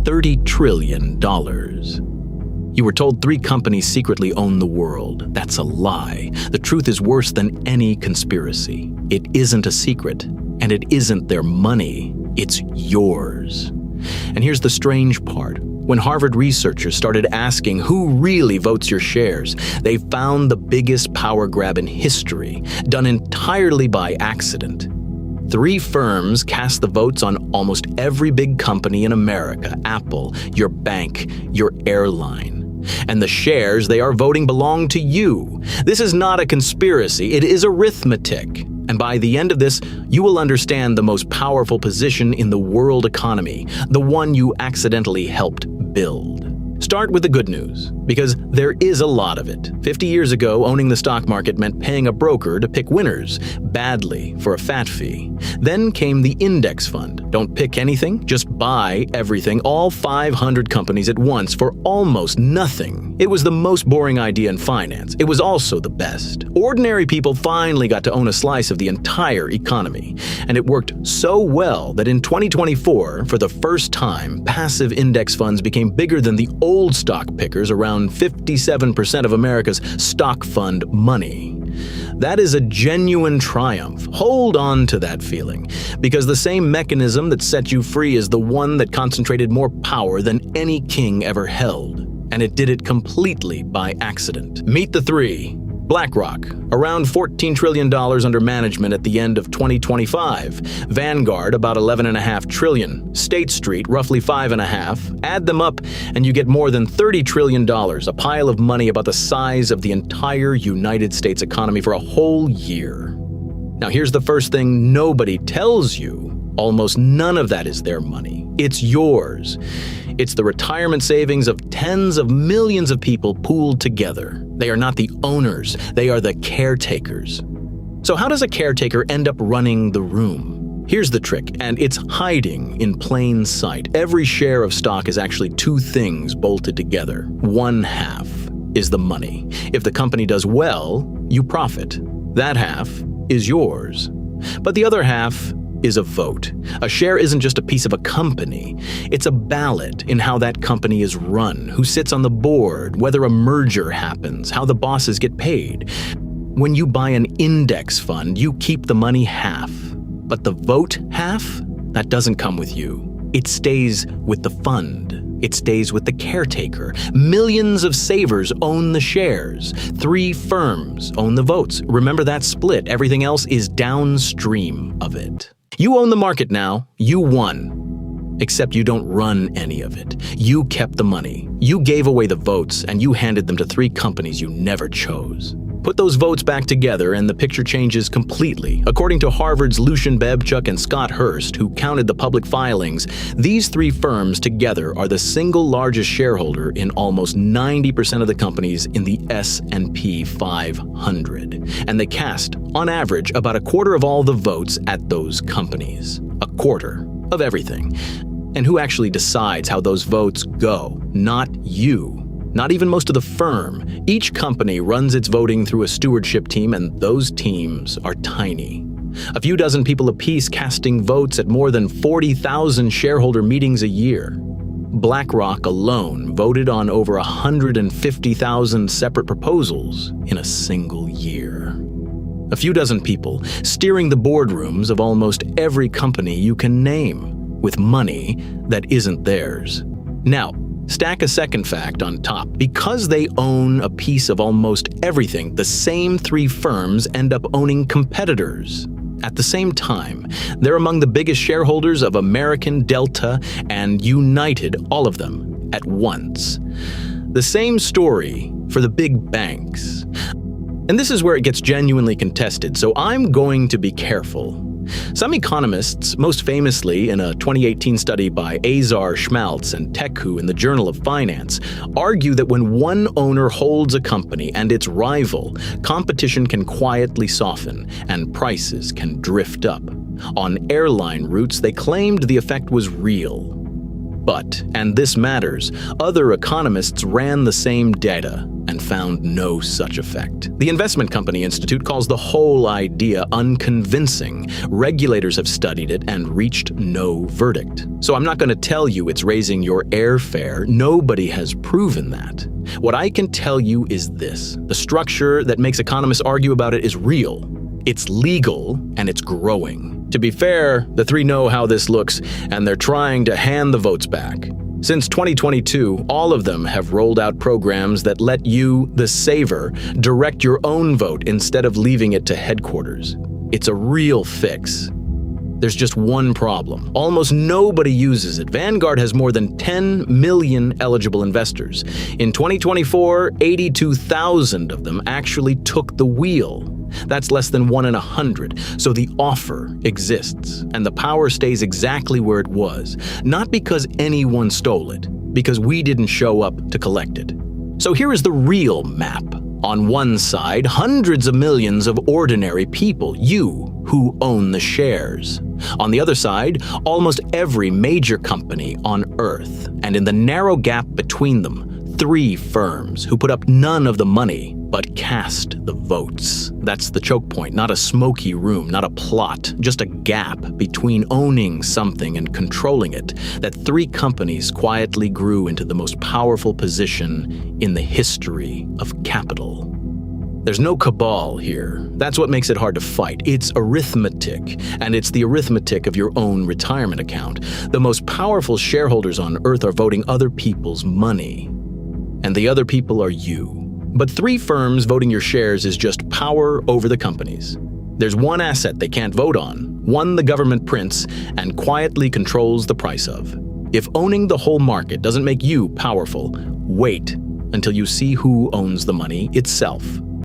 $30 trillion. You were told 3 companies secretly own the world. That's a lie. The truth is worse than any conspiracy. It isn't a secret, and it isn't their money. It's yours. And here's the strange part. When Harvard researchers started asking who really votes your shares, they found the biggest power grab in history, done entirely by accident. 3 firms cast the votes on almost every big company in America: Apple, your bank, your airline. And the shares they are voting belong to you. This is not a conspiracy, it is arithmetic. And by the end of this, you will understand the most powerful position in the world economy, the one you accidentally helped build. Start with the good news, because there is a lot of it. 50 years ago, owning the stock market meant paying a broker to pick winners, badly, for a fat fee. Then came the index fund. Don't pick anything, just buy everything, all 500 companies at once for almost nothing. It was the most boring idea in finance. It was also the best. Ordinary people finally got to own a slice of the entire economy. And it worked so well that in 2024, for the first time, passive index funds became bigger than the old stock pickers, around 57% of America's stock fund money. That is a genuine triumph. Hold on to that feeling, because the same mechanism that set you free is the one that concentrated more power than any king ever held. And it did it completely by accident. Meet the 3. BlackRock, around $14 trillion under management at the end of 2025. Vanguard, about $11.5 trillion. State Street, roughly $5.5. Add them up, and you get more than $30 trillion, a pile of money about the size of the entire United States economy for a whole year. Now here's the first thing nobody tells you. Almost none of that is their money. It's yours. It's the retirement savings of tens of millions of people pooled together. They are not the owners, they are the caretakers. So how does a caretaker end up running the room? Here's the trick, and it's hiding in plain sight. Every share of stock is actually 2 things bolted together. One half is the money. If the company does well, you profit. That half is yours. But the other half is a vote. A share isn't just a piece of a company. It's a ballot in how that company is run, who sits on the board, whether a merger happens, how the bosses get paid. When you buy an index fund, you keep the money half. But the vote half, that doesn't come with you. It stays with the fund. It stays with the caretaker. Millions of savers own the shares. 3 firms own the votes. Remember that split. Everything else is downstream of it. You own the market now. You won. Except you don't run any of it. You kept the money. You gave away the votes, and you handed them to 3 companies you never chose. Put those votes back together and the picture changes completely. According to Harvard's Lucian Bebchuk and Scott Hirst, who counted the public filings, these 3 firms together are the single largest shareholder in almost 90% of the companies in the S&P 500. And they cast, on average, about a quarter of all the votes at those companies. A quarter of everything. And who actually decides how those votes go? Not you. Not even most of the firm. Each company runs its voting through a stewardship team, and those teams are tiny. A few dozen people apiece casting votes at more than 40,000 shareholder meetings a year. BlackRock alone voted on over 150,000 separate proposals in a single year. A few dozen people steering the boardrooms of almost every company you can name, with money that isn't theirs. Now, stack a second fact on top. Because they own a piece of almost everything, the same 3 firms end up owning competitors. At the same time, they're among the biggest shareholders of American, Delta, and United, all of them, at once. The same story for the big banks. And this is where it gets genuinely contested, so I'm going to be careful. Some economists, most famously in a 2018 study by Azar Schmaltz and Teku in the Journal of Finance, argue that when one owner holds a company and its rival, competition can quietly soften and prices can drift up. On airline routes, they claimed the effect was real. But, and this matters, other economists ran the same data and found no such effect. The Investment Company Institute calls the whole idea unconvincing. Regulators have studied it and reached no verdict. So I'm not going to tell you it's raising your airfare. Nobody has proven that. What I can tell you is this: the structure that makes economists argue about it is real. It's legal, and it's growing. To be fair, the three know how this looks, and they're trying to hand the votes back. Since 2022, all of them have rolled out programs that let you, the saver, direct your own vote instead of leaving it to headquarters. It's a real fix. There's just one problem. Almost nobody uses it. Vanguard has more than 10 million eligible investors. In 2024, 82,000 of them actually took the wheel. That's less than 1 in 100. So the offer exists, and the power stays exactly where it was. Not because anyone stole it, because we didn't show up to collect it. So here is the real map. On one side, hundreds of millions of ordinary people, you, who own the shares. On the other side, almost every major company on Earth. And in the narrow gap between them, 3 firms who put up none of the money, but cast the votes. That's the choke point, not a smoky room, not a plot, just a gap between owning something and controlling it, that 3 companies quietly grew into the most powerful position in the history of capital. There's no cabal here. That's what makes it hard to fight. It's arithmetic, and it's the arithmetic of your own retirement account. The most powerful shareholders on Earth are voting other people's money, and the other people are you. But 3 firms voting your shares is just power over the companies. There's one asset they can't vote on, one the government prints and quietly controls the price of. If owning the whole market doesn't make you powerful, wait until you see who owns the money itself.